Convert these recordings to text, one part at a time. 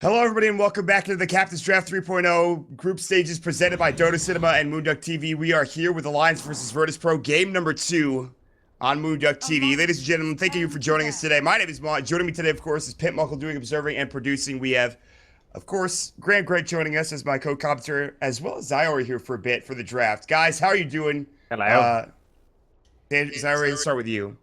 Hello, everybody, and welcome back to the Captain's Draft 3.0 group stages presented by Dota Cinema and moonducktv. We are here with Alliance versus Virtus.pro, game number 2 on moonducktv. Ladies and gentlemen, thank you for joining us today. My name is Mont. Joining me today, of course, is Pimp Muckle doing observing and producing. We have, of course, Grant joining us as my co-commentator, as well as Zyori here for a bit for the draft. Guys, how are you doing? Hello. Zyori, let's start with you.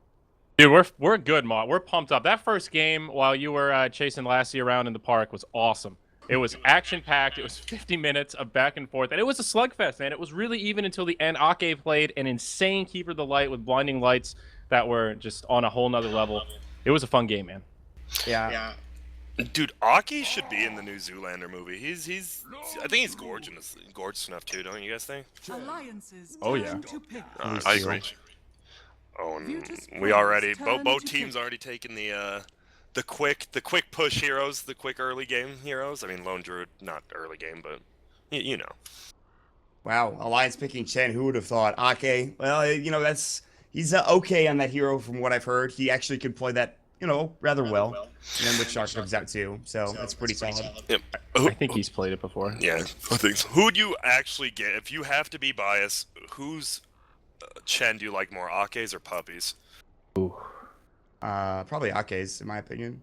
Dude, we're good, Mont. We're pumped up. That first game while you were chasing Lassie around in the park was awesome. It was action-packed. It was 50 minutes of back and forth, and it was a slugfest, man. It was really even until the end. Ake played an insane Keeper of the Light with blinding lights that were just on a whole nother level. It was a fun game, man. Yeah. Dude, Aki should be in the new Zoolander movie. I think he's gorgeous enough too, don't you guys think? Oh yeah. I agree. Oh, and we already both teams already taken the quick push heroes, the quick early game heroes. I mean, Lone Druid, not early game, but you know. Wow, Alliance picking Chen. Who would have thought? Ake. Well, you know, he's okay on that hero from what I've heard. He actually could play that, you know, rather well. And then Witch Doctor comes out too, so that's pretty solid. Yep. I think he's played it before. Yeah, I think so. Who'd you actually get if you have to be biased? Who's Chen do you like more, Ake's or Puppies? Ooh. Probably Ake's in my opinion.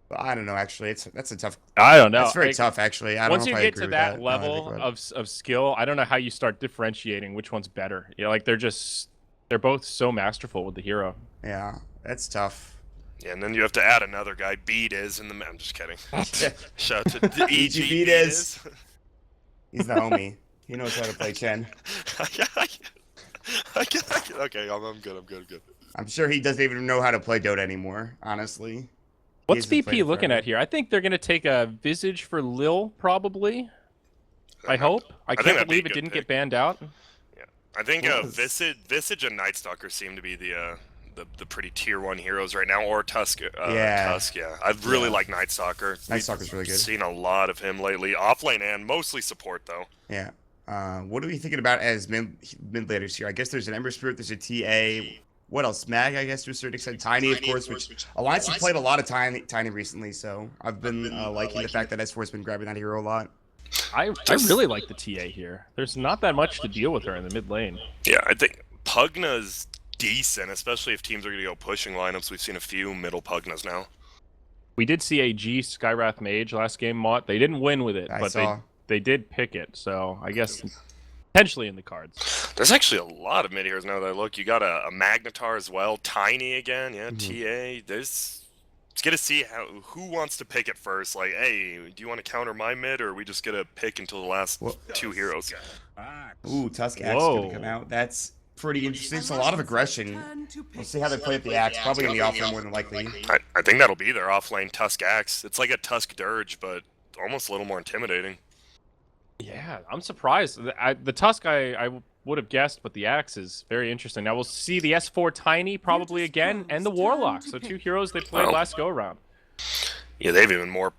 But I don't know. Actually, that's a tough. I don't know. It's very tough, actually. I don't Once know you if I get agree to with that level of skill, I don't know how you start differentiating which one's better. You know, like they're both so masterful with the hero. Yeah, that's tough. Yeah, and then you have to add another guy. Beat is in the. I'm just kidding. Shout out to EG Beat is. He's the homie. He knows how to play Chen. Okay, I'm good. I'm sure he doesn't even know how to play Dota anymore, honestly. What's VP looking at here? I think they're going to take a Visage for Lil, probably. I hope. I can't believe it didn't get banned out. Yeah, I think Visage and Night Stalker seem to be the pretty tier 1 heroes right now, or Tusk. Tusk, yeah. I really like Night Stalker. Night Stalker's really good. Seen a lot of him lately. Offlane and mostly support, though. Yeah. What are we thinking about as mid laners here? I guess there's an Ember Spirit, there's a TA. What else? Mag, I guess, to a certain extent. Tiny, of course, which Alliance has played a lot of Tiny recently, so I've been liking the fact that S4's been grabbing that hero a lot. I really like the TA here. There's not that much to deal with her in the mid lane. Yeah, I think Pugna's decent, especially if teams are going to go pushing lineups. We've seen a few middle Pugnas now. We did see a G Skywrath Mage last game, Mott. They didn't win with it, but they did pick it, so I guess potentially in the cards. There's actually a lot of mid heroes now that I look. You got a Magnetar as well, Tiny again, yeah, TA. It's good to see who wants to pick it first. Like, hey, do you want to counter my mid, or are we just gonna pick until the last two heroes? Ooh, Tusk Axe is gonna come out. That's pretty interesting. It's a lot of aggression. We'll see how they play with the Axe. Probably in the off lane more than likely. I think that'll be their off lane Tusk Axe. It's like a Tusk Dirge, but almost a little more intimidating. Yeah, I'm surprised. The Tusk I would have guessed, but the Axe is very interesting. Now we'll see the S4 Tiny probably again, and the Warlock. So 2 heroes they played last go around. Yeah, they have even more.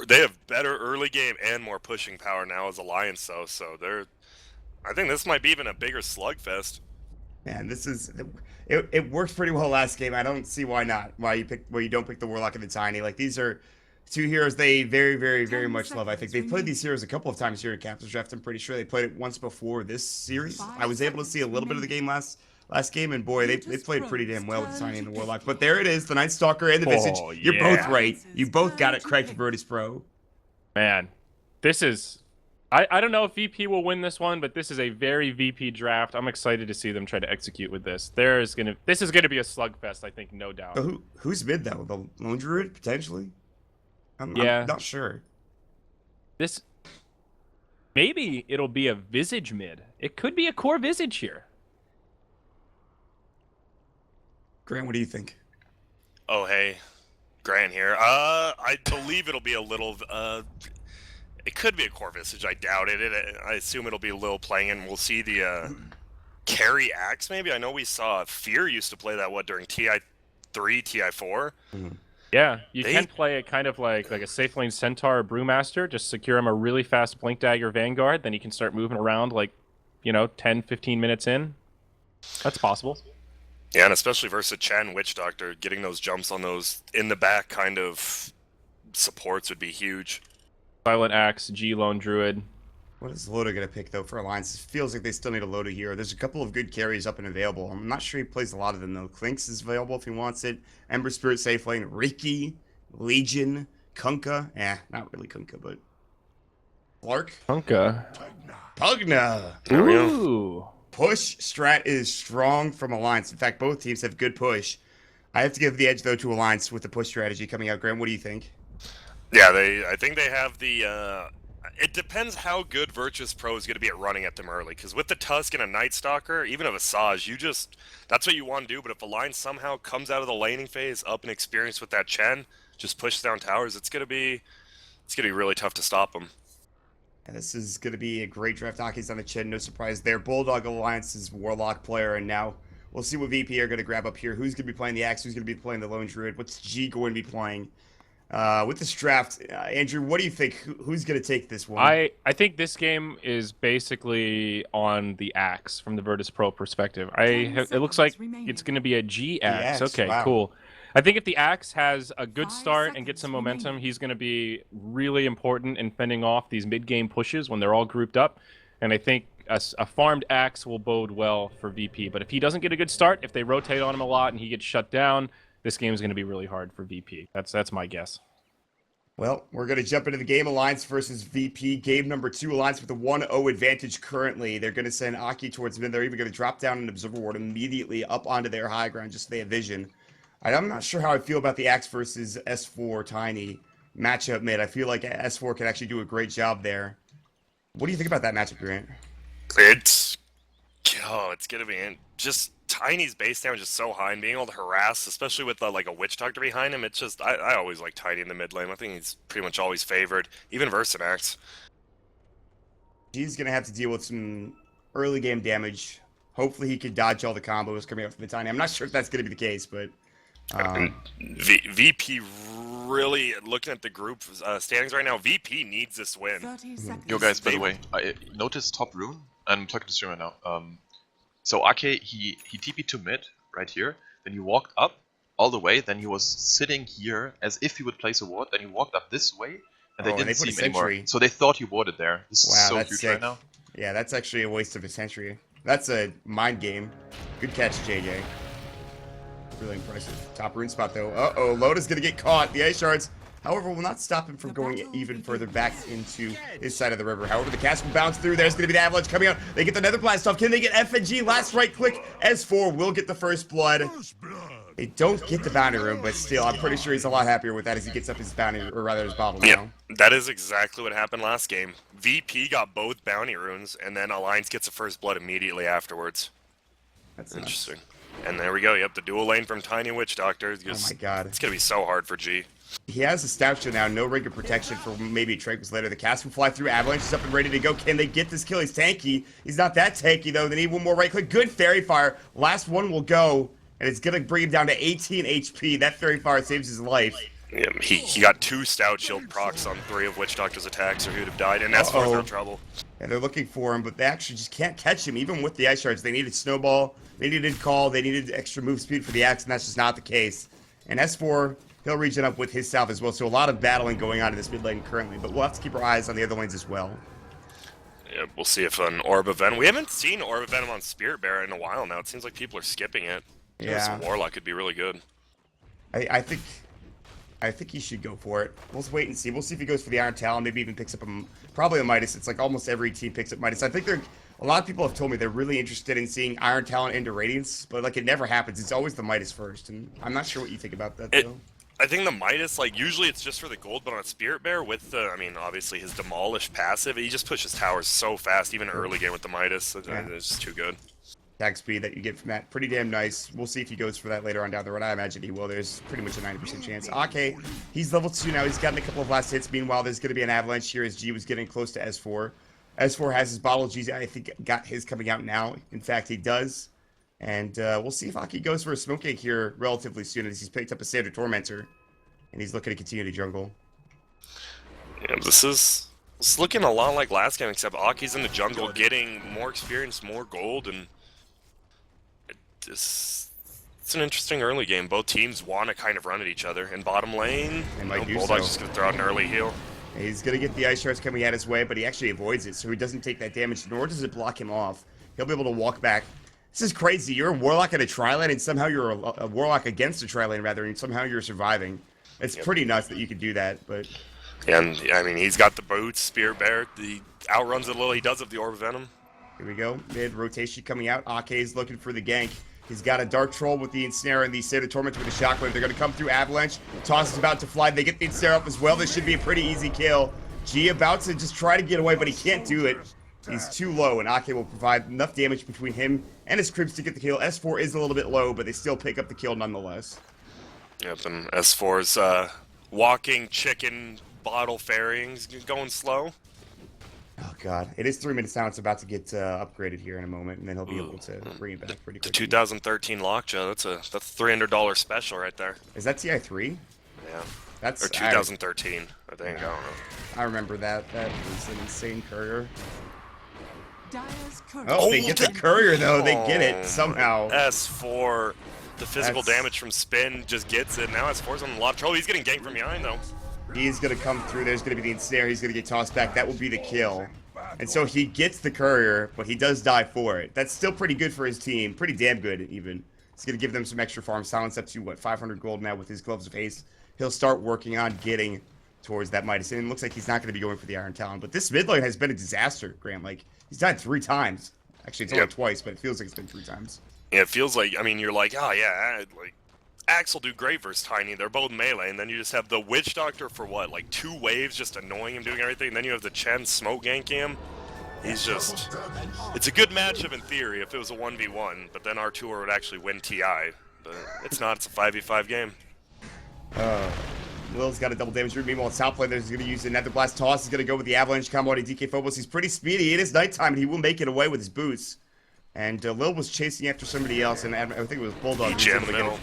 They have better early game and more pushing power now as Alliance, though. So I think this might be even a bigger slugfest. Man, it worked pretty well last game. I don't see why not. Why you don't pick the Warlock and the Tiny. Like, these are 2 heroes they very, very, very much love. I think they've played these heroes a couple of times here at Captain's Draft. I'm pretty sure they played it once before this series. I was able to see a little bit of the game last game, and boy, they played pretty damn well with the Tiny and the Warlock. But there it is, the Night Stalker and the Visage. Oh, yeah. You're both right. You both got it correct for Virtus.pro. Man, this is... I don't know if VP will win this one, but this is a very VP draft. I'm excited to see them try to execute with this. This is gonna be a slugfest, I think, no doubt. So who's mid though? The Lone Druid potentially? I'm not sure. Maybe it'll be a Visage mid. It could be a core Visage here. Grant, what do you think? Oh, hey. Grant here. I believe it'll be a little... It could be a core Visage. I doubt it. I assume it'll be Lil playing, and we'll see the carry Axe, maybe? I know we saw Fear used to play that, during TI3, TI4? Yeah, you can play it kind of like a safe lane Centaur or Brewmaster. Just secure him a really fast Blink Dagger Vanguard. Then he can start moving around 10, 15 minutes in. That's possible. Yeah, and especially versus Chen, Witch Doctor, getting those jumps on those in the back kind of supports would be huge. Silent Axe, G Lone Druid. What is Loda going to pick, though, for Alliance? It feels like they still need a Loda here. There's a couple of good carries up and available. I'm not sure he plays a lot of them, though. Clinks is available if he wants it. Ember Spirit safe lane. Riki, Legion, Kunkka. Not really Kunkka, but... Clark? Kunkka. Pugna! There we go. Ooh. Push strat is strong from Alliance. In fact, both teams have good push. I have to give the edge, though, to Alliance with the push strategy coming out. Graham, what do you think? Yeah, I think they have the... It depends how good Virtus.pro is going to be at running at them early, because with the Tusk and a Night Stalker, even a Visage, that's what you want to do, but if Alliance somehow comes out of the laning phase up and experienced with that Chen, just push down towers, it's going to be really tough to stop them. And this is going to be a great draft. Aki's on the chin, no surprise there. Bulldog Alliance's Warlock player, and now we'll see what VP are going to grab up here. Who's going to be playing the Axe? Who's going to be playing the Lone Druid? What's G going to be playing? With this draft, Andrew, what do you think? Who's going to take this one? I think this game is basically on the Axe from the Virtus.pro perspective. It looks like it's going to be a G Axe. Okay, wow. cool. I think if the Axe has a good start and gets some momentum, he's going to be really important in fending off these mid-game pushes when they're all grouped up. And I think a farmed Axe will bode well for VP. But if he doesn't get a good start, if they rotate on him a lot and he gets shut down, this game is going to be really hard for VP. That's my guess. Well, we're going to jump into the game. Alliance versus VP. Game number 2. Alliance with a 1-0 advantage currently. They're going to send Aki towards mid. They're even going to drop down an Observer Ward immediately up onto their high ground just so they have vision. I'm not sure how I feel about the Axe versus S4 Tiny matchup mid. I feel like S4 can actually do a great job there. What do you think about that matchup, Grant? It's going to be just Tiny's base damage is so high, and being able to harass, especially with like a Witch Doctor behind him, it's just I always like Tiny in the mid lane. I think he's pretty much always favored, even Versanax. He's going to have to deal with some early game damage. Hopefully he can dodge all the combos coming up from the Tiny. I'm not sure if that's going to be the case, but... VP really, looking at the group standings right now, VP needs this win. Yo guys, by the way, I noticed top rune. I'm talking to streamer now. So Ake, he TP'd to mid, right here. Then he walked up all the way. Then he was sitting here as if he would place a ward. Then he walked up this way, and they didn't see him anymore. So they thought he warded there. This is so huge right now. Yeah, that's actually a waste of a sentry. That's a mind game. Good catch, JJ. Really impressive. Top rune spot, though. Uh-oh, Loda's going to get caught. The ice shards, however, will not stop him from going even further back into his side of the river. However, the cast will bounce through. There's going to be the avalanche coming out. They get the nether blast off. Can they get FNG? Last right click. S4 will get the first blood. They don't get the bounty rune, but still, I'm pretty sure he's a lot happier with that as he gets up his bounty, or rather his bottle now. Yeah, that is exactly what happened last game. VP got both bounty runes, and then Alliance gets the first blood immediately afterwards. That's interesting. And there we go. Yep, the dual lane from Tiny Witch Doctor. Oh my god. It's going to be so hard for G. He has a stout show now. No ring of protection for maybe Trakus later. The cast will fly through. Avalanche is up and ready to go. Can they get this kill? He's tanky. He's not that tanky, though. They need one more right click. Good Fairy Fire. Last one will go, and it's going to bring him down to 18 HP. That Fairy Fire saves his life. Yeah, he got 2 Stout Shield procs on 3 of Witch Doctor's attacks, or he would have died, and that's for no trouble. And they're looking for him, but they actually just can't catch him, even with the ice shards. They needed Snowball, they needed Call, they needed extra move speed for the Axe, and that's just not the case. And S4, he'll regen up with his Salve as well, so a lot of battling going on in this mid lane currently, but we'll have to keep our eyes on the other lanes as well. Yeah, we'll see if an Orb of Venom... We haven't seen Orb of Venom on Spirit Bearer in a while now. It seems like people are skipping it. Yeah. Some Warlock could be really good. I think he should go for it. We'll wait and see. We'll see if he goes for the Iron Talon, maybe even picks up probably a Midas. It's like almost every team picks up Midas. I think a lot of people have told me they're really interested in seeing Iron Talon into Radiance, but like it never happens. It's always the Midas first, and I'm not sure what you think about that, though. I think the Midas, like, usually it's just for the gold, but on a Spirit Bear with the, I mean, obviously his Demolish passive, he just pushes towers so fast, even early game with the Midas. It's just too good. Attack speed that you get from that, pretty damn nice. We'll see if he goes for that later on down the road. I imagine he will. There's pretty much a 90% chance. Ake, he's level 2 now. He's gotten a couple of last hits. Meanwhile, there's going to be an avalanche here as G was getting close to S4. S4 has his bottle. G, I think, got his coming out now. In fact, he does. And we'll see if Ake goes for a smoke egg here relatively soon as he's picked up a Standard Tormentor. And he's looking to continue to jungle. Yeah, it's looking a lot like last game, except Aki's in the jungle getting more experience, more gold, and It's an interesting early game. Both teams want to kind of run at each other. In bottom lane, They might do Bulldog's so. just going to throw out an early heal. He's going to get the ice shards coming at his way, but he actually avoids it, so he doesn't take that damage, nor does it block him off. He'll be able to walk back. This is crazy. You're a Warlock at a tri-lane, and somehow you're a Warlock against a tri-lane, rather, and somehow you're surviving. It's pretty nuts that you could do that, but... And, I mean, he's got the boots, Spear Bear. He outruns it a little. He does have the Orb of Venom. Here we go. Mid rotation coming out. Ake is looking for the gank. He's got a Dark Troll with the Ensnare and the State of Torment with the Shockwave. They're going to come through Avalanche. Toss is about to fly. They get the Ensnare up as well. This should be a pretty easy kill. G about to just try to get away, but he can't do it. He's too low, and Ake will provide enough damage between him and his creeps to get the kill. S4 is a little bit low, but they still pick up the kill nonetheless. Yep, and S4's walking chicken bottle ferrying's going slow. Oh, God. It is 3 minutes now. It's about to get upgraded here in a moment, and then he'll be able to bring it back pretty The quickly. 2013 Lockjaw, that's $300 special right there. Is that TI3? Yeah. That's Or 2013, I think. I don't know. I remember that. That was an insane courier. Dyer's courier. Oh, they get the courier, though. They get it somehow. S4, the physical That's- damage from spin just gets it. Now S4's on a lot of trouble. He's getting ganked from behind, though. He's going to come through. There's going to be the ensnare. He's going to get tossed back. That will be the kill. And so he gets the courier, but he does die for it. That's still pretty good for his team. Pretty damn good, even. It's going to give them some extra farm. Silence up to, what, 500 gold now with his Gloves of Haste. He'll start working on getting towards that Midas. And it looks like he's not going to be going for the Iron Talon. But this mid lane has been a disaster, Graham. Like, he's died 3 times. Actually, it's only twice, but it feels like it's been 3 times. Yeah, it feels like, I mean, you're like, oh, yeah, like, Axe will do great versus Tiny. They're both melee, and then you just have the Witch Doctor for what, like 2 waves just annoying him, doing everything, and then you have the Chen smoke ganking him. He's just... It's a good matchup in theory if it was a 1v1, but then R2 would actually win TI. But it's not, it's a 5v5 game. Lil's got a double damage root. Meanwhile, South lane, he's going to use the Nether Blast toss. He's going to go with the Avalanche combo on DK Phobos. He's pretty speedy. It is nighttime, and he will make it away with his boots. And Lil was chasing after somebody else, and I think it was Bulldog. He jammed middle.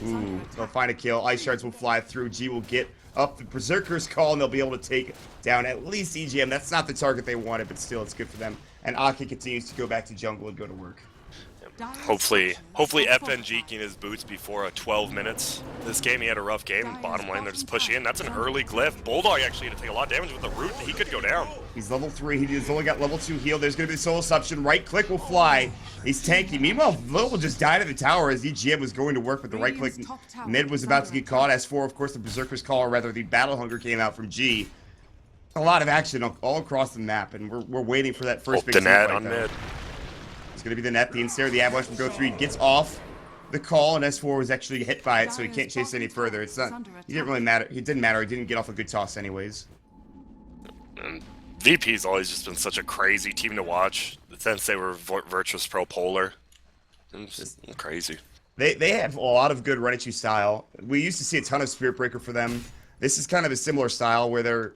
Ooh, they'll find a kill. Ice shards will fly through. G will get up the Berserker's call, and they'll be able to take down at least EGM. That's not the target they wanted, but still, it's good for them. And Aki continues to go back to jungle and go to work. Hopefully FNG can his boots before 12 minutes. This game, he had a rough game. Bottom lane, they're just pushing in. That's an early glyph. Bulldog actually had to take a lot of damage with the root. He could go down. He's level 3. He's only got level 2 heal. There's going to be the soul assumption. Right click will fly. He's tanky. Meanwhile, Lil will just die to the tower as EGM was going to work with the right click. Mid was about to get caught. S4, of course, the Berserker's Call, or rather the Battle Hunger came out from G. A lot of action all across the map, and we're waiting for that first big the team net fight, on though. mid. It's going to be the net, the ensnare, the Avalanche from Go3 gets off the call, and S4 was actually hit by it, so he can't chase any further. It's not. He didn't really matter. It didn't matter. He didn't get off a good toss, anyways. And VP's always just been such a crazy team to watch since they were Virtus.pro polar. It's just crazy. They have a lot of good run at you style. We used to see a ton of Spirit Breaker for them. This is kind of a similar style where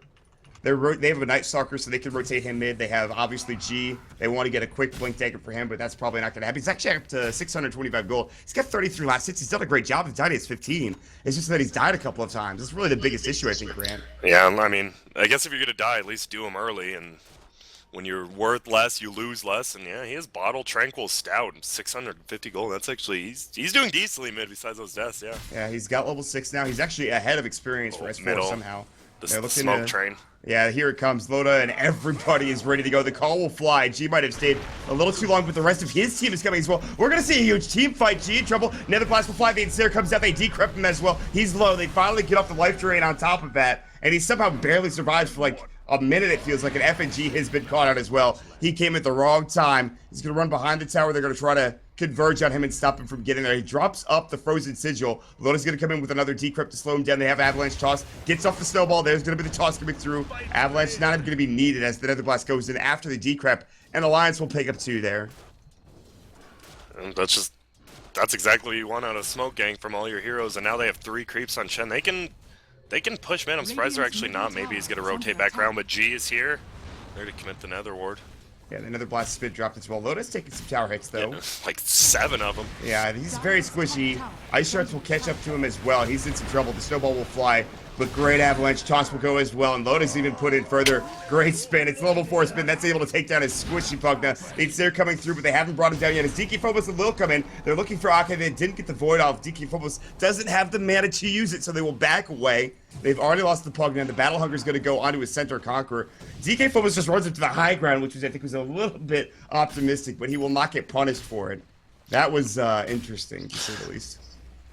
they have a Night Stalker, so they can rotate him mid. They have, obviously, G. They want to get a quick Blink Dagger for him, but that's probably not going to happen. He's actually up to 625 gold. He's got 33 last hits. He's done a great job. He's died at 15. It's just that he's died a couple of times. That's really the biggest issue, I think, Grant. Yeah, I mean, I guess if you're going to die, at least do him early, and when you're worth less, you lose less, and yeah, he has Bottle, Tranquil, Stout, and 650 gold. That's actually, he's doing decently mid besides those deaths, yeah. Yeah, he's got level 6 now. He's actually ahead of experience for S4 middle. somehow. The smoke train. Yeah, here it comes. Loda and everybody is ready to go. The call will fly. G might have stayed a little too long, but the rest of his team is coming as well. We're going to see a huge team fight. G in trouble. Nether Blast will fly. The Ensnare comes out. They decrypt him as well. He's low. They finally get off the life drain on top of that, and he somehow barely survives for like a minute, it feels like. An FNG has been caught out as well. He came at the wrong time. He's going to run behind the tower. They're going to try to converge on him and stop him from getting there. He drops up the Frozen Sigil. Loda's going to come in with another decrypt to slow him down. They have Avalanche toss. Gets off the Snowball. There's going to be the toss coming through. Avalanche not even going to be needed as the Nether Blast goes in after the decrypt. And Alliance will pick up 2 there. And that's exactly what you want out of Smoke Gang from all your heroes. And now they have 3 creeps on Chen. They can push mid. I'm surprised they're actually not. Maybe he's going to rotate back around, but G is here. There to commit the Nether Ward. Yeah, the Nether Blast spit dropped as well. Loda's taking some tower hits, though. Yeah, like 7 of them. Yeah, he's very squishy. Ice Shards will catch up to him as well. He's in some trouble. The Snowball will fly. But great avalanche. Toss will go as well. And Lotus even put in further. Great spin. It's level 4 spin. That's able to take down his squishy Pugna. It's there coming through, but they haven't brought him down yet. As DK Phobos will come in. They're looking for Ake. They didn't get the Void off. DK Phobos doesn't have the mana to use it, so they will back away. They've already lost the Pugna, and the Battle Hunger is going to go onto his Centaur Conqueror. DK Phobos just runs into the high ground, which I think was a little bit optimistic, but he will not get punished for it. That was interesting, to say the least.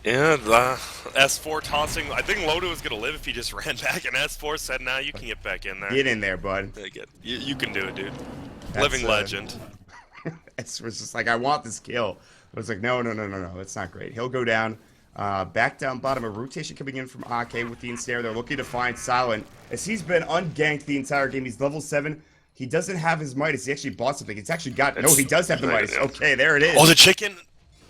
Yeah, the S4 tossing. I think Loda was going to live if he just ran back, and S4 said, nah, you can get back in there. Get in there, bud. Yeah, you can do it, dude. That's, Living legend. It was just like, I want this kill. I was like, no, that's not great. He'll go down. Back down bottom, a rotation coming in from Ake with the ensnare. They're looking to find Silent. As he's been unganked the entire game, he's level 7. He doesn't have his Midas. He actually bought something. It's actually got... No, he does have the Midas. Okay, there it is. Oh, the chicken!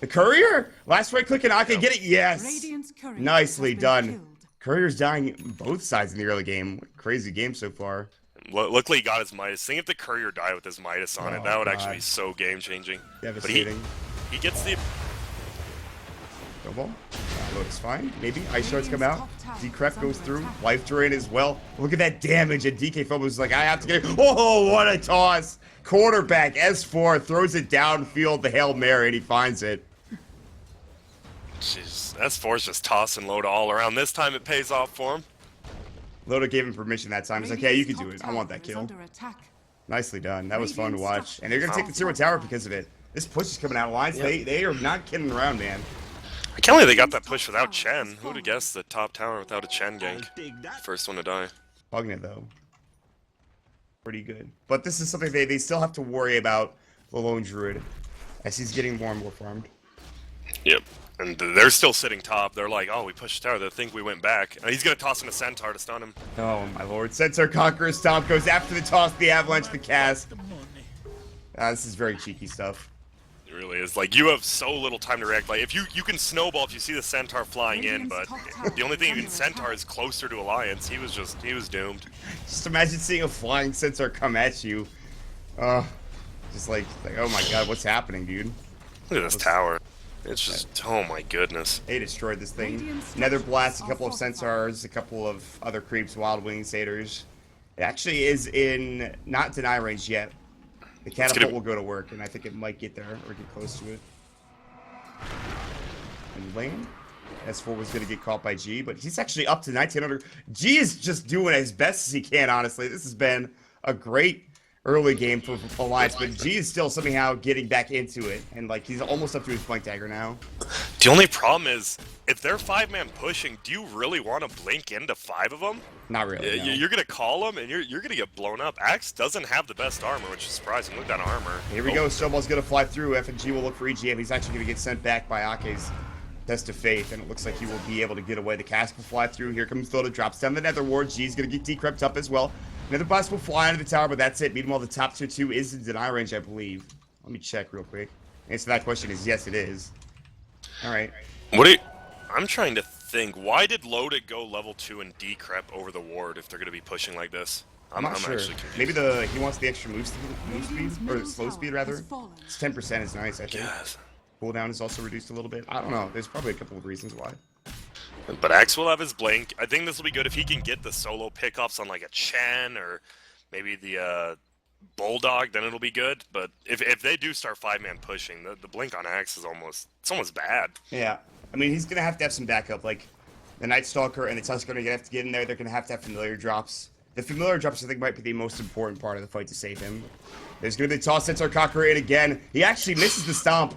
The Courier? Last right click and Ake, get it? Yes! Radiant's courier Nicely has been done. killed. Courier's dying both sides in the early game. Crazy game so far. Luckily, he got his Midas. Think if the Courier died with his Midas on it, that would actually be so game-changing. Devastating. But he gets the... Snowball. Looks fine. Maybe. Ice Shards come out. Decrep goes through. Life Drain as well. Look at that damage. And DK Phobos is like, I have to get it. Oh, what a toss. Quarterback S4 throws it downfield. The Hail Mary, and he finds it. Jeez, S4's just tossing Loda all around. This time it pays off for him. Loda gave him permission that time. He's like, yeah, you can do it. I want that kill. Nicely done. That was fun to watch. And they're going to take the Tier 1 tower because of it. This push is coming out of lines. Yeah. They are not kidding around, man. I can't believe they got that push without Chen. Who would have guessed the top tower without a Chen gank? First one to die. Pugna, though. Pretty good. But this is something they still have to worry about the Lone Druid as he's getting more and more farmed. Yep. And they're still sitting top. They're like, oh, we pushed the tower. They think we went back. He's going to toss in a Centaur to stun him. Oh, my lord. Centaur Conqueror Stomp goes after the toss, the avalanche, the cast. This is very cheeky stuff. It really is. Like, you have so little time to react. Like, if you can snowball if you see the Centaur flying in, but the only thing you can Centaur is closer to Alliance. He was doomed. Just imagine seeing a flying Centaur come at you. Just like, oh my god, what's happening, dude? Look at this tower. It's just, oh my goodness. They destroyed this thing. Nether Blast, a couple of Centaurs, a couple of other creeps, Wild Wing Satyrs. It actually is in not deny range yet. The catapult will go to work, and I think it might get there or get close to it. And lane. S4 was going to get caught by G, but he's actually up to 1900. G is just doing as best as he can, honestly. This has been a great early game for Alliance, but G is still somehow getting back into it, and like he's almost up to his Blink Dagger now. The only problem is, if they're 5-man pushing, do you really want to blink into 5 of them? Not really. No. You're gonna call them, and you're gonna get blown up. Axe doesn't have the best armor, which is surprising. Look at that armor. Here we go. Snowball's gonna fly through. F and G will look for EGM. He's actually gonna get sent back by Ake's Test of Faith, and it looks like he will be able to get away. The cast will fly through. Here comes Loda, drops down the Nether Ward. G's gonna get decrept up as well. Nether Blast will fly into the tower, but that's it. Meanwhile, the top tier 2 is in deny range, I believe. Let me check real quick. Answer to that question is yes, it is. All right. I'm trying to think. Why did Loda go level 2 and decrep over the ward if they're gonna be pushing like this? I'm not sure. Actually confused. Maybe he wants the extra move speed, or slow speed rather. It's 10% is nice, I think. Yes. Cooldown is also reduced a little bit. I don't know. There's probably a couple of reasons why. But Axe will have his blink. I think this will be good if he can get the solo pickups on like a Chen or maybe the Bulldog, then it'll be good. But if they do start 5-man pushing, the blink on Axe is almost bad. Yeah. I mean, he's going to have some backup. Like, the Night Stalker and the Tusk are going to have to get in there. They're going to have familiar drops. The familiar drops, I think, might be the most important part of the fight to save him. There's going to be the toss Centaur Conqueror in again. He actually misses the stomp.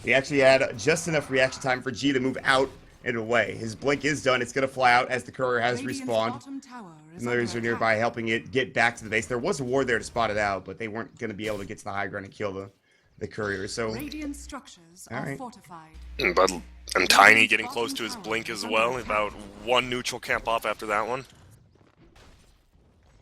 He actually had just enough reaction time for G to move out and away. His blink is done. It's going to fly out as the courier has respawned. Familiars are nearby helping it get back to the base. There was a ward there to spot it out, but they weren't going to be able to get to the high ground and kill the courier. So, Radiant structures are fortified. And Tiny getting close to his blink as well. About one neutral camp off after that one.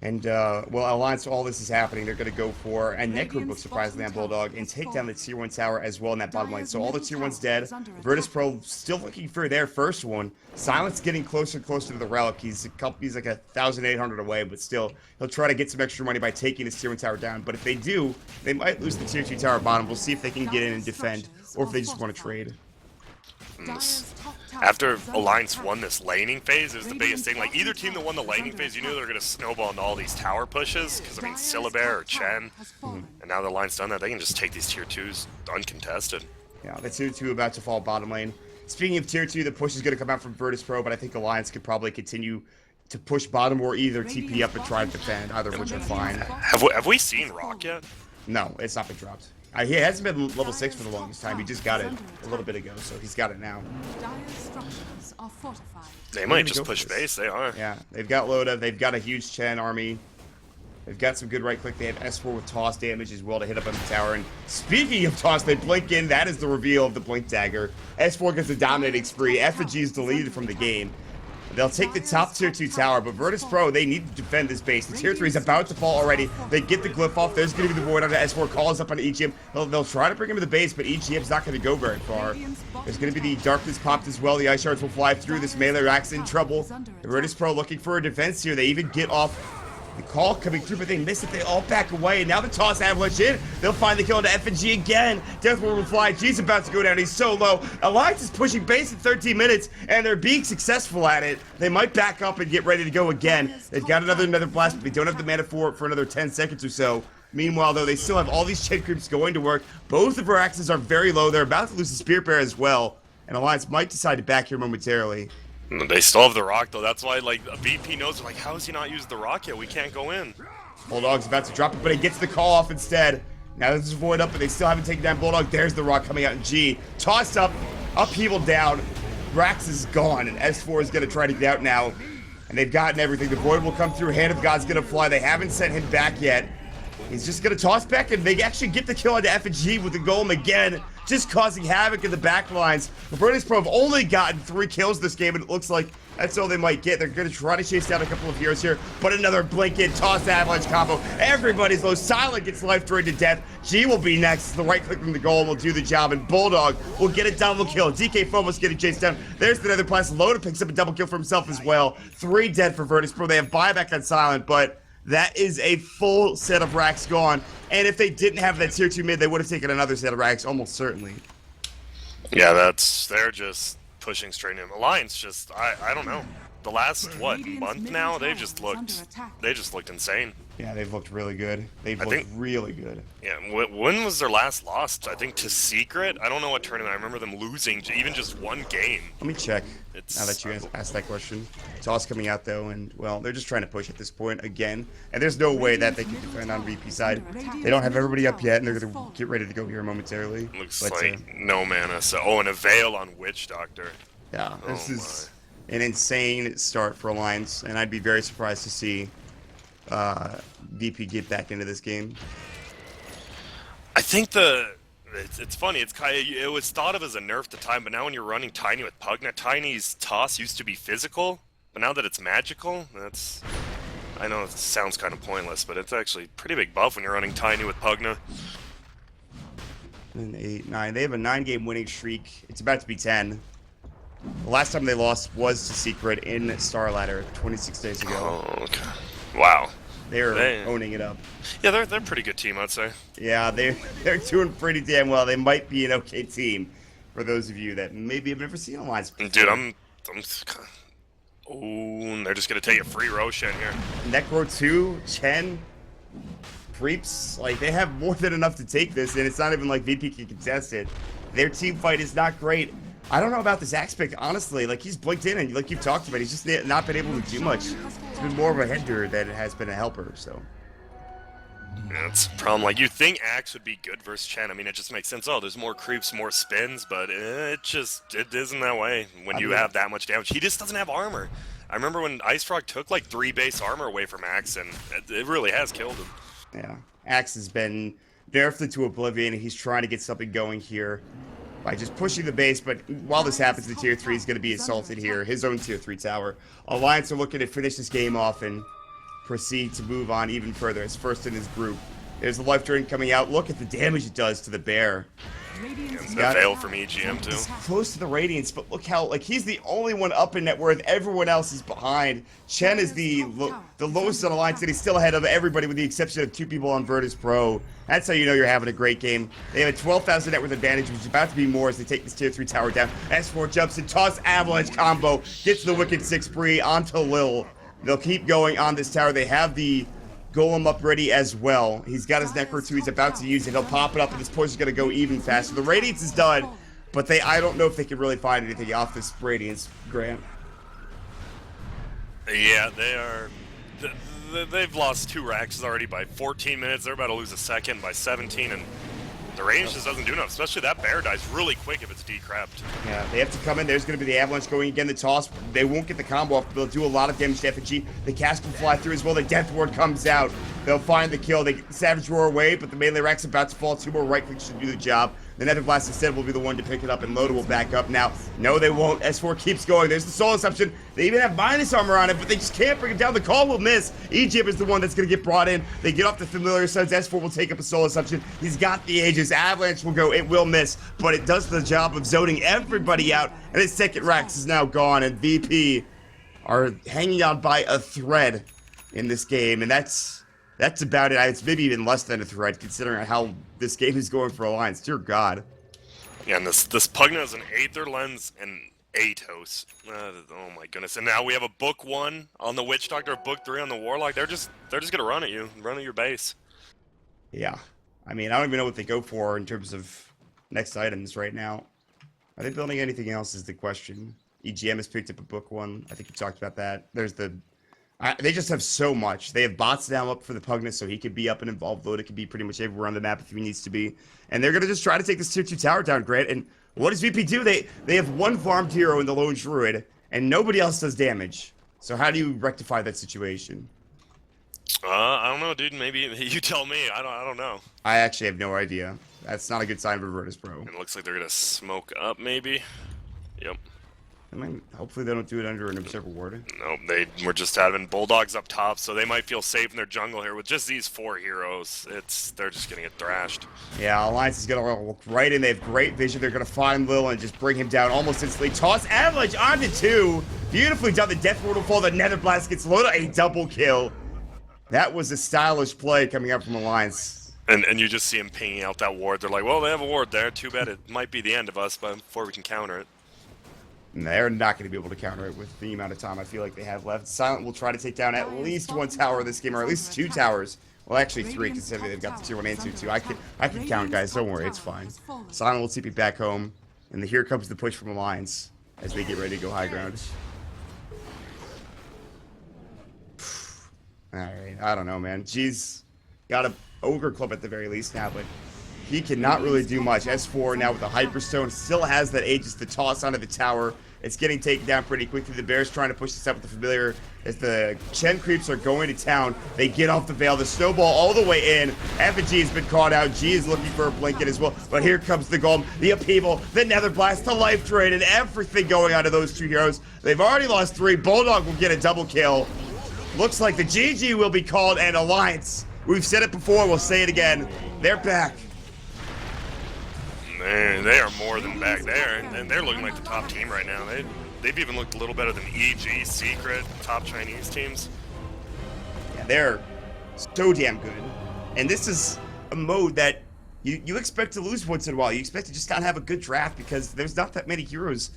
And, well, Alliance, all this is happening. They're going to go for a Necrobook, surprisingly, on Bulldog, and take down the Tier 1 tower as well in that bottom lane. So all the Tier 1's dead. Virtus.pro still looking for their first one. Silence getting closer and closer to the Relic. He's like 1,800 away, but still, he'll try to get some extra money by taking his Tier 1 tower down. But if they do, they might lose the Tier 2 tower bottom. We'll see if they can get in and defend, or if they just want to trade. After Alliance won this laning phase, it was the biggest thing. Like, either team that won the laning phase, you knew they were going to snowball into all these tower pushes, because, I mean, Syllabear or Chen, and now the Alliance done that, they can just take these tier 2s uncontested. Yeah, the tier 2 about to fall bottom lane. Speaking of tier 2, the push is going to come out from Virtus.pro, but I think Alliance could probably continue to push bottom or either TP up and try to defend, either of which are fine. Have we seen Rock yet? No, it's not been dropped. He hasn't been level 6 for the longest time. He just got it a little bit ago, so he's got it now. They might just push base, they are. Yeah, they've got Loda, they've got a huge Chen army. They've got some good right click. They have S4 with toss damage as well to hit up on the tower. And speaking of toss, they blink in. That is the reveal of the blink dagger. S4 gets a dominating spree. Effigy is deleted from the game. They'll take the top tier 2 tower, but Virtus.pro, they need to defend this base. The tier 3 is about to fall already. They get the glyph off. There's going to be the void under S4. Calls up on EGM. They'll try to bring him to the base, but EGM's not going to go very far. There's going to be the darkness popped as well. The ice shards will fly through. This melee rack's in trouble. Virtus.pro looking for a defense here. They even get off the call coming through, but they miss it. They all back away. And now the toss avalanche in. They'll find the kill into F&G again. Deathward will fly. G's about to go down. He's so low. Alliance is pushing base in 13 minutes, and they're being successful at it. They might back up and get ready to go again. They've got another blast, but they don't have the mana for it for another 10 seconds or so. Meanwhile, though, they still have all these Chen creeps going to work. Both of our axes are very low. They're about to lose the Spirit Bear as well. And Alliance might decide to back here momentarily. They still have the Rock, though. That's why, like, a VP knows, like, how has he not used the Rock yet? We can't go in. Bulldog's about to drop it, but he gets the call off instead. Now this is void up, but they still haven't taken down Bulldog. There's the Rock coming out in G. Tossed up, upheaval down. Rax is gone, and S4 is going to try to get out now. And they've gotten everything. The void will come through. Hand of God's going to fly. They haven't sent him back yet. He's just going to toss back, and they actually get the kill onto F&G with the golem again, just causing havoc in the back lines. The Virtus.pro have only gotten 3 kills this game, and it looks like that's all they might get. They're going to try to chase down a couple of heroes here, but another blink in, toss avalanche combo. Everybody's low. Silent gets life drained to death. G will be next. The right click from the golem will do the job, and Bulldog will get a double kill. DK Phobos getting chased down. There's the nether plus. Loda picks up a double kill for himself as well. 3 dead for Virtus.pro. They have buyback on Silent, but that is a full set of racks gone. And if they didn't have that tier 2 mid, they would have taken another set of racks, almost certainly. Yeah, they're just pushing straight in. Alliance just, I don't know. The last, month now, they just looked insane. Yeah, they've looked really good. They've looked really good. Yeah, when was their last loss? I think to Secret? I don't know what tournament. I remember them losing even just 1 game. Let me check, now that you guys asked that question. Toss coming out, though, and, well, they're just trying to push at this point again. And there's no way that they can defend on VP side. They don't have everybody up yet, and they're going to get ready to go here momentarily. Looks like no mana. So, oh, and a Veil on Witch Doctor. Yeah, this is an insane start for Alliance, and I'd be very surprised to see VP get back into this game. I think it's funny. It was thought of as a nerf at the time, but now when you're running Tiny with Pugna, Tiny's toss used to be physical, but now that it's magical, I know it sounds kind of pointless, but it's actually a pretty big buff when you're running Tiny with Pugna. And 8, 9. They have a 9-game winning streak. It's about to be 10. The last time they lost was to Secret in Star Ladder 26 days ago. Oh, okay. Wow. They're owning it up. Yeah, they're a pretty good team, I'd say. Yeah, they're doing pretty damn well. They might be an okay team for those of you that maybe have never seen Alliance before. Dude, I'm oh, and they're just gonna take a free Roshan here. Necro 2, Chen, Creeps, like they have more than enough to take this, and it's not even like VP can contest it. Their team fight is not great. I don't know about this axe pick, honestly. Like, he's blinked in, and like you've talked about, he's just not been able to do much. It's been more of a hinder than it has been a helper, so. Yeah, that's the problem. Like, you think Axe would be good versus Chen. I mean, it just makes sense. Oh, there's more creeps, more spins, but it isn't that way when you have that much damage. He just doesn't have armor. I remember when Ice Frog took, like, 3 base armor away from Axe, and it really has killed him. Yeah, Axe has been nerfed to oblivion, and he's trying to get something going here by just pushing the base, but while this happens, the tier 3 is going to be assaulted here, his own tier 3 tower. Alliance are looking to finish this game off and proceed to move on even further. It's first in his group. There's the life drain coming out. Look at the damage it does to the bear. Radiant's The got it. veil from EGM too. Close to the Radiance, but look how, like, he's the only one up in net worth. Everyone else is behind. Chen is the lowest on Alliance, and he's still ahead of everybody with the exception of 2 people on Virtus.pro. That's how you know you're having a great game. They have a 12,000 net worth advantage, which is about to be more as they take this tier 3 tower down. S4 jumps and toss avalanche combo. Gets the Wicked 6 Bree onto Lil. They'll keep going on this tower. They have the Golem up ready as well. He's got his Necro 2. He's about to use it. He'll pop it up, and this poison's going to go even faster. The Radiance is done, but I don't know if they can really find anything off this Radiance, Grant. Yeah, they are. They've lost 2 racks already by 14 minutes. They're about to lose a second by 17, and the range just doesn't do enough. Especially that bear dies really quick if it's decrept. Yeah, they have to come in. There's going to be the Avalanche going again. The toss, they won't get the combo off. They'll do a lot of damage to FG. The cast will fly through as well. The Death Ward comes out. They'll find the kill. They get the Savage Roar away, but the melee rack's about to fall. 2 more right clicks should do the job. The Nether Blast instead will be the one to pick it up, and Loda will back up now. No, they won't. S4 keeps going. There's the Soul Assumption. They even have minus armor on it, but they just can't bring him down. The call will miss. Egypt is the one that's going to get brought in. They get off the Familiar Sons. S4 will take up a Soul Assumption. He's got the Aegis. Avalanche will go. It will miss, but it does the job of zoning everybody out, and his second Rax is now gone, and VP are hanging on by a thread in this game, and that's about it. It's maybe even less than a thread, considering how this game is going for Alliance. Dear God. Yeah, and this Pugna is an Aether Lens and Atos. Oh my goodness! And now we have a book 1 on the Witch Doctor, a book 3 on the Warlock. They're just gonna run at you, run at your base. Yeah, I mean, I don't even know what they go for in terms of next items right now. Are they building anything else? Is the question. EGM has picked up a book 1. I think we talked about that. There's the. They just have so much. They have bots now up for the Pugnus, so he could be up and involved. Load. It could be pretty much everywhere on the map if he needs to be. And they're going to just try to take this tier 2 tower down, Grant. And what does VP do? They have 1 farmed hero in the Lone Druid, and nobody else does damage. So how do you rectify that situation? I don't know, dude. Maybe you tell me. I don't know. I actually have no idea. That's not a good sign for Virtus.pro. It looks like they're gonna smoke up, maybe. Yep. I mean, hopefully they don't do it under an Observer Ward. Nope, they were just having Bulldogs up top, so they might feel safe in their jungle here. With just these 4 heroes, they're just gonna get thrashed. Yeah, Alliance is gonna walk right in. They have great vision. They're gonna find Lil and just bring him down almost instantly. Toss Avalanche onto 2. Beautifully done. The Death Ward will fall. The Nether Blast gets Loda a double kill. That was a stylish play coming up from Alliance. And you just see him pinging out that ward. They're like, well, they have a ward there. Too bad it might be the end of us, but before we can counter it. And they're not going to be able to counter it with the amount of time I feel like they have left. Silent will try to take down at least 1 tower this game, or at least 2 towers. Well, actually 3, considering they've got the tier 1 and tier 2. I can count, guys. Don't worry, it's fine. Silent will TP back home, and here comes the push from Alliance as they get ready to go high ground. Alright, I don't know, man. G's got a Ogre Club at the very least now, but he cannot really do much. S4 now with the Hyperstone still has that Aegis to toss onto the tower. It's getting taken down pretty quickly. The Bears trying to push this up with the Familiar as the Chen creeps are going to town. They get off the Veil. The Snowball all the way in. F&G has been caught out. G is looking for a blanket as well. But here comes the Golem, the Upheaval, the Nether Blast, the Life Drain, and everything going on to those 2 heroes. They've already lost 3. Bulldog will get a double kill. Looks like the GG will be called, and Alliance. We've said it before. We'll say it again. They're back. Man, they are more than back there, and they're looking like the top team right now. They've even looked a little better than EG, Secret, top Chinese teams. Yeah, they're so damn good. And this is a mode that you expect to lose once in a while. You expect to just not have a good draft because there's not that many heroes.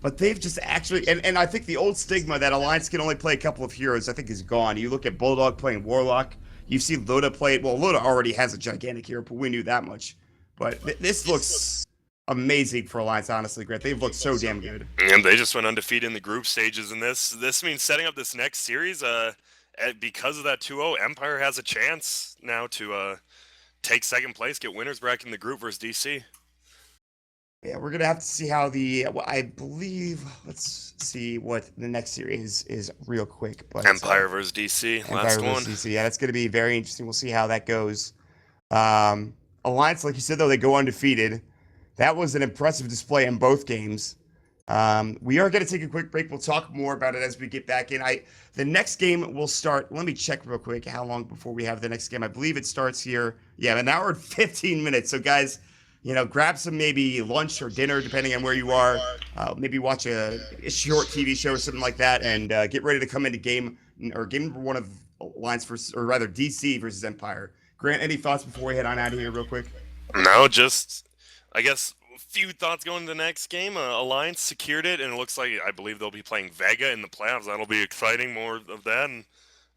But they've just actually, and I think the old stigma that Alliance can only play a couple of heroes, I think is gone. You look at Bulldog playing Warlock. You see Loda play, well, Loda already has a gigantic hero, but we knew that much. But this looks amazing for Alliance, honestly, Grant. They've looked so damn good. And they just went undefeated in the group stages, and this means setting up this next series, because of that 2-0, Empire has a chance now to take second place, get winners bracket in the group versus DC. Yeah, we're going to have to see how I believe, let's see what the next series is real quick. But Empire versus DC, last one. DC. Yeah, that's going to be very interesting. We'll see how that goes. Alliance, like you said, though, they go undefeated. That was an impressive display in both games. We are going to take a quick break. We'll talk more about it as we get back in. The next game will start. Let me check real quick how long before we have the next game. I believe it starts here. Yeah, 1 hour and 15 minutes. So, guys, grab some maybe lunch or dinner, depending on where you are. Maybe watch a short TV show or something like that, and get ready to come into game number one of Alliance versus, or rather DC versus Empire. Grant, any thoughts before we head on out of here real quick? No, just, I guess, a few thoughts going to the next game. Alliance secured it, and it looks like, I believe they'll be playing Vega in the playoffs. That'll be exciting, more of that, and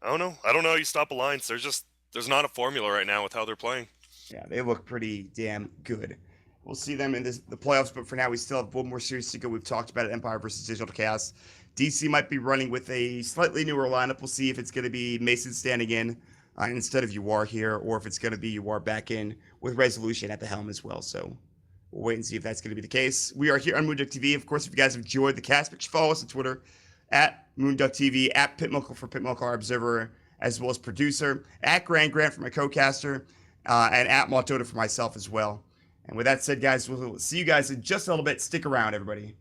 I don't know how you stop Alliance. There's not a formula right now with how they're playing. Yeah, they look pretty damn good. We'll see them in the playoffs, but for now, we still have one more series to go. We've talked about it, Empire versus Digital Chaos. DC might be running with a slightly newer lineup. We'll see if it's going to be Mason standing in instead of UR here, or if it's going to be UR back in with Resolution at the helm as well. So we'll wait and see if that's going to be the case. We are here on moonducktv. Of course, if you guys have enjoyed the cast, make sure you follow us on Twitter at moonducktv, at Pitmuckle for Pitmuckle, our observer, as well as producer, at Grant for my co-caster, and at Montota for myself as well. And with that said, guys, we'll see you guys in just a little bit. Stick around, everybody.